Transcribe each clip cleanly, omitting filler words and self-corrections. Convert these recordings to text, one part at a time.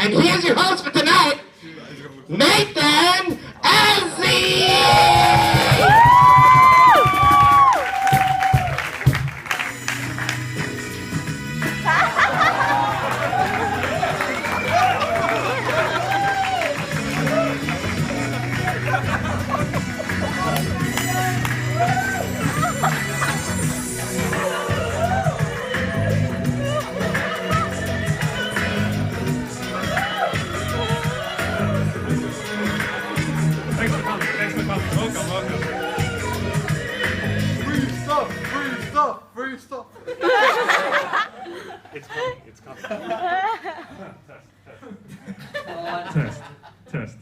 And here's your host for tonight, Nathan Azzi! Free stuff. It's coming. Test.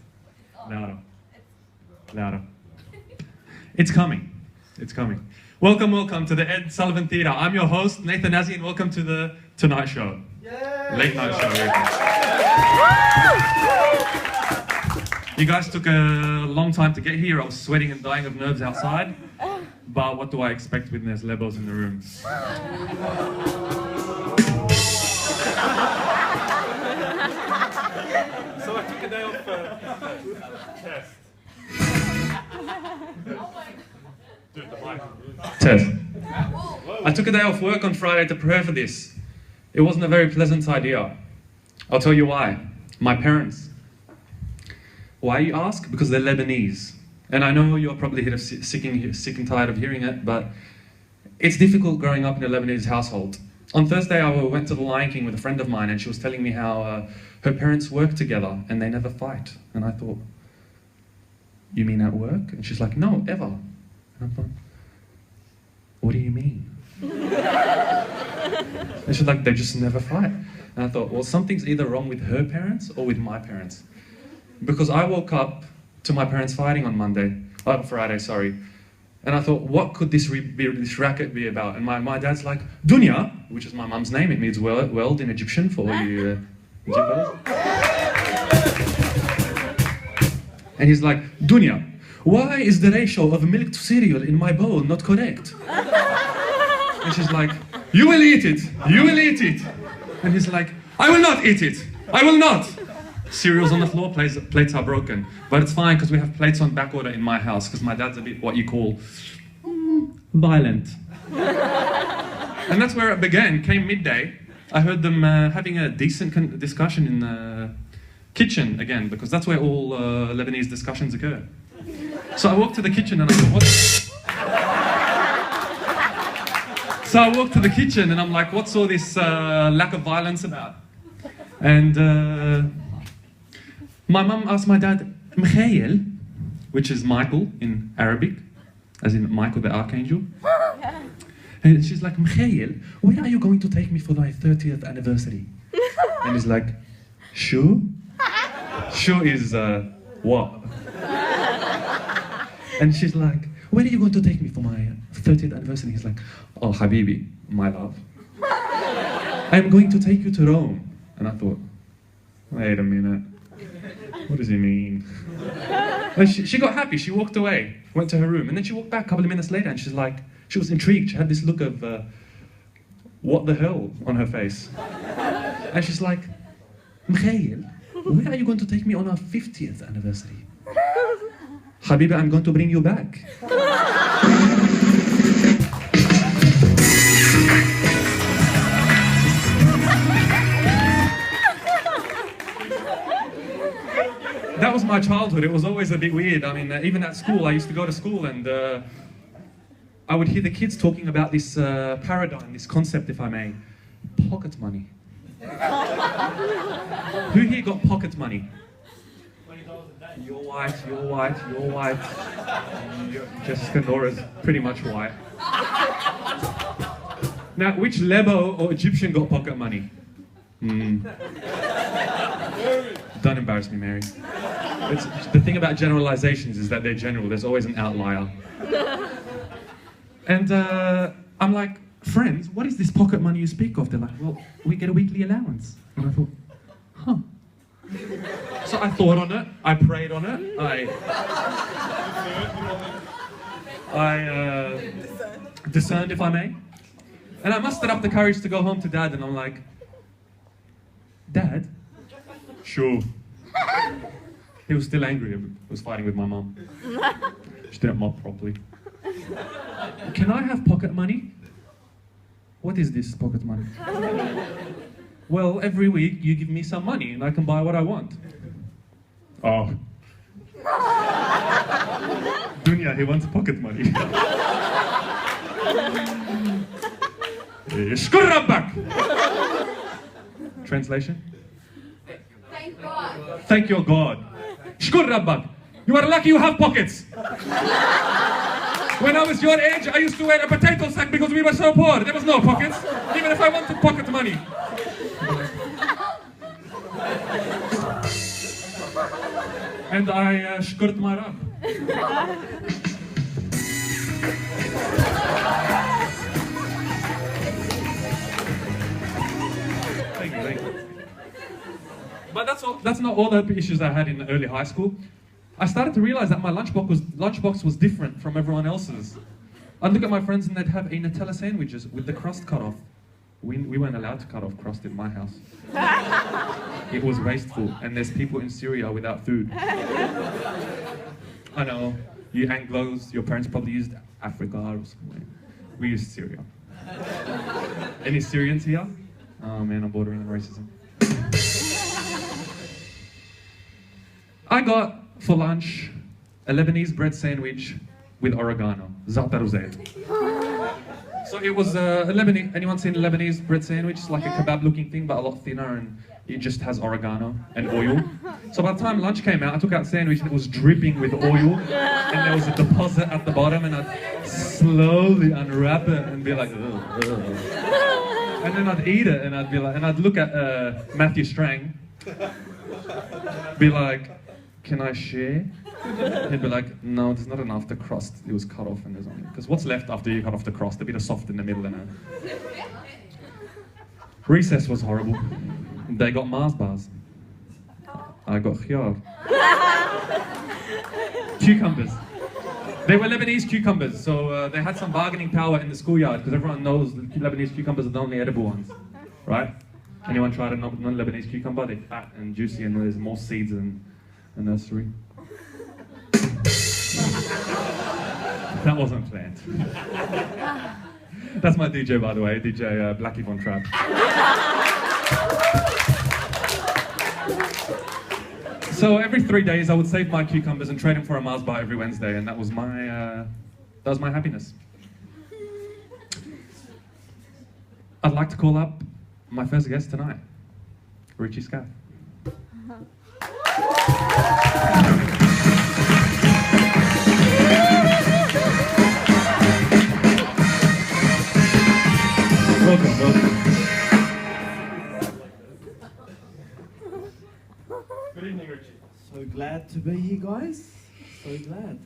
Louder. It's coming. Welcome to the Ed Sullivan Theatre. I'm your host, Nathan Azzi, and welcome to the Tonight Show. Yay! Late night show. You guys took a long time to get here. I was sweating and dying of nerves outside. But what do I expect when there's Lebos in the room? So I took a day off test. Dude, the mic. Test. I took a day off work on Friday to prepare for this. It wasn't a very pleasant idea. I'll tell you why. My parents. Why, you ask? Because they're Lebanese. And I know you're probably sick and tired of hearing it, but it's difficult growing up in a Lebanese household. On Thursday, I went to the Lion King with a friend of mine, and she was telling me how her parents work together and they never fight. And I thought, you mean at work? And she's like, no, ever. And I thought, what do you mean? And she's like, they just never fight. And I thought, well, something's either wrong with her parents or with my parents. Because I woke up to my parents fighting on Friday. And I thought, what could this racket be about? And my dad's like, Dunya, which is my mum's name, it means world in Egyptian for you Egyptians. And he's like, Dunya, why is the ratio of milk to cereal in my bowl not correct? And she's like, you will eat it. And he's like, I will not eat it. I will not. Cereal's on the floor, plates are broken. But it's fine because we have plates on back order in my house because my dad's a bit what you call violent. And that's where it began. Came midday. I heard them having a decent discussion in the kitchen again because that's where all Lebanese discussions occur. So I walked to the kitchen and I thought, what? So I walked to the kitchen and I'm like, what's all this lack of violence about? And my mum asked my dad, Mikhail, which is Michael in Arabic, as in Michael the Archangel. And she's like, Mikhail, where are you going to take me for my 30th anniversary? And he's like, Shu? Shu is what? And she's like, where are you going to take me for my 30th anniversary? He's like, oh, Habibi, my love. I'm going to take you to Rome. And I thought, wait a minute. What does he mean? And she got happy, she walked away, went to her room, and then she walked back a couple of minutes later and she's like, she was intrigued, she had this look of, what the hell on her face. And she's like, Mikhail, where are you going to take me on our 50th anniversary? Habiba, I'm going to bring you back. That was my childhood. It was always a bit weird. I mean, even at school, I used to go to school and I would hear the kids talking about this paradigm, this concept, if I may, pocket money. Who here got pocket money? You're white. Jessica Nora's pretty much white. Now, which Lebo or Egyptian got pocket money? Don't embarrass me, Mary. The thing about generalizations is that they're general. There's always an outlier. And I'm like, friends, what is this pocket money you speak of? They're like, well, we get a weekly allowance. And I thought, huh. So I thought on it, I prayed on it, I discerned, if I may. And I mustered up the courage to go home to Dad, and I'm like, Dad, Sure. He was still angry. He was fighting with my mum. She didn't mop properly. Can I have pocket money? What is this pocket money? Well, every week you give me some money and I can buy what I want. Oh. Dunya, he wants pocket money. Shkurrabbak! Translation? Thank God. Thank your God. Shkurrabbak! You are lucky you have pockets. When I was your age, I used to wear a potato sack because we were so poor. There was no pockets, even if I wanted pocket money. And I shkurt my rab. Thank you. But that's not all the issues I had in early high school. I started to realize that my lunchbox was different from everyone else's. I'd look at my friends and they'd have a Nutella sandwiches with the crust cut off. We weren't allowed to cut off crust in my house. It was wasteful, and there's people in Syria without food. I know, you Anglos, your parents probably used Africa or something. We used Syria. Any Syrians here? Oh man, I'm bordering on racism. I got for lunch a Lebanese bread sandwich with oregano. Za'atar uzayd. So it was a Lebanese, anyone seen a Lebanese bread sandwich? It's like a kebab looking thing, but a lot thinner, and it just has oregano and oil. So by the time lunch came out, I took out the sandwich and it was dripping with oil, and there was a deposit at the bottom, and I'd slowly unwrap it and be like, ugh, ugh. And then I'd eat it, and I'd be like, and I'd look at Matthew Strang, be like, can I share? He'd be like, no, there's not enough. The crust, it was cut off, and there's only, because what's left after you cut off the crust? A bit of soft in the middle, and recess was horrible. They got Mars bars. I got khiyar. Cucumbers. They were Lebanese cucumbers, so they had some bargaining power in the schoolyard, because everyone knows that Lebanese cucumbers are the only edible ones, right? Anyone tried a non-Lebanese cucumber? They're fat and juicy, and there's more seeds than a nursery. That wasn't planned. That's my DJ, by the way, DJ Blackie Von Trapp. So every 3 days I would save my cucumbers and trade them for a Mars bar every Wednesday, and that was my happiness. I'd like to call up my first guest tonight, Richie Scaff. Welcome. Good evening, Richie. So glad to be here, guys. So glad.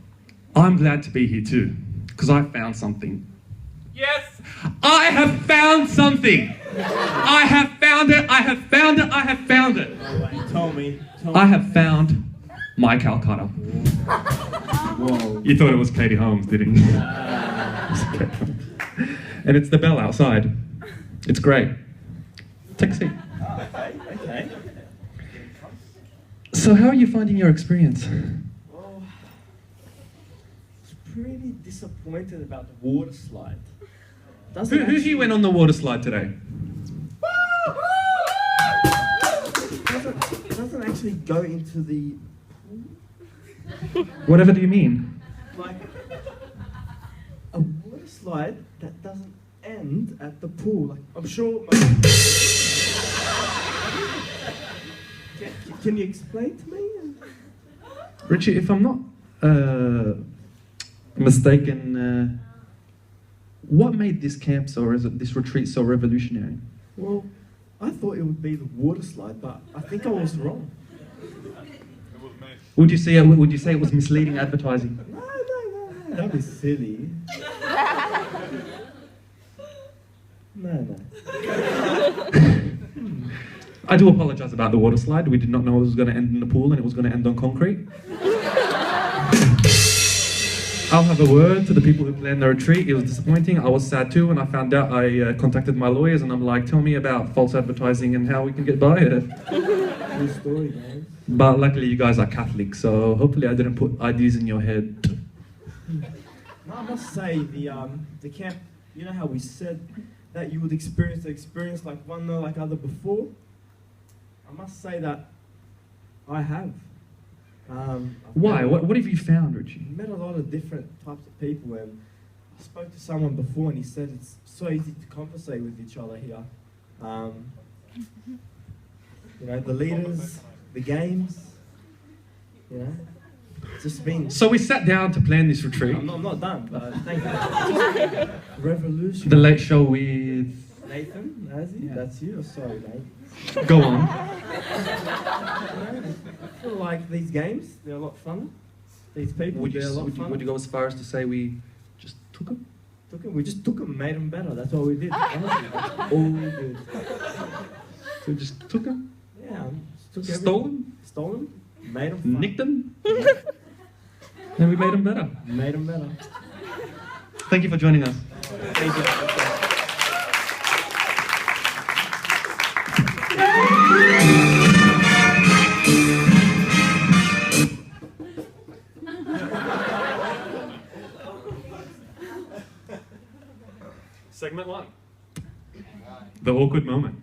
I'm glad to be here too, because I found something. Yes, I have found something. I have found it. Tell me. I have found my Calcutta. Whoa. You thought it was Katie Holmes, didn't you? And it's the bell outside. It's great. Take a seat. Okay. So how are you finding your experience? Well, I was pretty disappointed about the water slide. Who here went on the water slide today? It doesn't actually go into the Whatever do you mean? like a water slide that doesn't end at the pool. Like I'm sure. Can you explain to me? Richie, if I'm not mistaken, what made this camp this retreat so revolutionary? Well, I thought it would be the water slide, but I think I was wrong. Would you say it was misleading advertising? No, that'd be silly. No. I do apologize about the water slide. We did not know it was going to end in the pool and it was going to end on concrete. I'll have a word to the people who planned the retreat. It was disappointing. I was sad too when I found out. I contacted my lawyers and I'm like, tell me about false advertising and how we can get by it. True story, guys. But luckily you guys are Catholic, so hopefully I didn't put ideas in your head. No, I must say the camp. You know how we said that you would experience the experience like one or like other before. I must say that I have. Why? What have you found, Richie? Met a lot of different types of people, and I spoke to someone before, and he said it's so easy to conversate with each other here. You know, the leaders, the games. You know, it's just been. So we sat down to plan this retreat. I'm not done, but thank you. Revolution. The late show with... Nathan, Nazi, Yeah. that's you. Sorry, mate. Go on. I feel like these games, they're a lot fun. These people, they're a lot fun. Would you go as far as to say we just took them? We just took them, made them better. That's what we did. Honestly, that's all we did. So we just took them? Yeah, just took Stole everything. them? Stole them, made them fun. Nicked them? And we made them better. Made them better. Thank you for joining us. Thank you. Segment 1. The awkward moment.